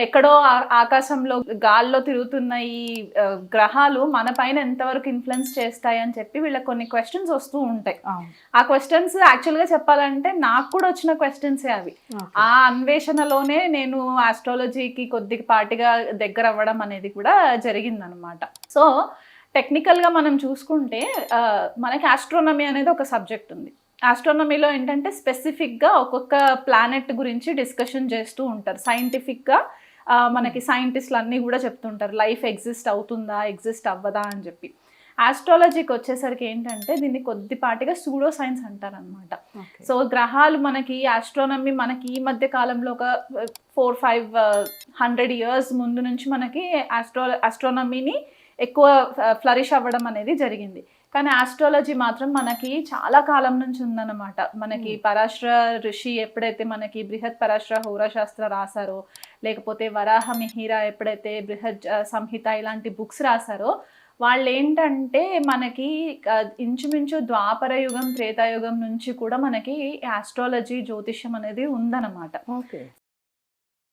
ఎక్కడో ఆకాశంలో గాల్లో తిరుగుతున్న ఈ గ్రహాలు మన పైన ఎంతవరకు ఇన్ఫ్లుయెన్స్ చేస్తాయి అని చెప్పి వీళ్ళకి కొన్ని క్వశ్చన్స్ వస్తూ ఉంటాయి. ఆ క్వశ్చన్స్ యాక్చువల్గా చెప్పాలంటే నాకు కూడా వచ్చిన క్వశ్చన్సే అవి. ఆ అన్వేషణలోనే నేను ఆస్ట్రాలజీకి కొద్దిపాటిగా దగ్గర అవ్వడం అనేది కూడా జరిగిందనమాట. సో టెక్నికల్గా మనం చూసుకుంటే మనకి ఆస్ట్రోనమీ అనేది ఒక సబ్జెక్ట్ ఉంది. ఆస్ట్రోనమీలో ఏంటంటే స్పెసిఫిక్గా ఒక్కొక్క ప్లానెట్ గురించి డిస్కషన్ చేస్తూ ఉంటారు. సైంటిఫిక్గా మనకి సైంటిస్టులు అన్నీ కూడా చెప్తుంటారు లైఫ్ ఎగ్జిస్ట్ అవుతుందా ఎగ్జిస్ట్ అవ్వదా అని చెప్పి. ఆస్ట్రాలజీకి వచ్చేసరికి ఏంటంటే దీన్ని కొద్దిపాటిగా సూడో సైన్స్ అంటారనమాట. సో గ్రహాలు మనకి ఆస్ట్రోనమీ మనకి ఈ మధ్య కాలంలో ఒక 400-500 years ముందు నుంచి మనకి ఆస్ట్రోనమీని ఎక్కువ ఫ్లరిష్ అవ్వడం అనేది జరిగింది. కానీ ఆస్ట్రాలజీ మాత్రం మనకి చాలా కాలం నుంచి ఉందన్నమాట. మనకి పరాశర ఋషి ఎప్పుడైతే మనకి బృహత్ పరాశర హోరాశాస్త్ర రాశారో, లేకపోతే వరాహ మిహిర ఎప్పుడైతే బృహత్ సంహిత ఇలాంటి బుక్స్ రాశారో, వాళ్ళు ఏంటంటే మనకి ఇంచుమించు ద్వాపర యుగం త్రేతాయుగం నుంచి కూడా మనకి ఆస్ట్రాలజీ జ్యోతిష్యం అనేది ఉందన్నమాట.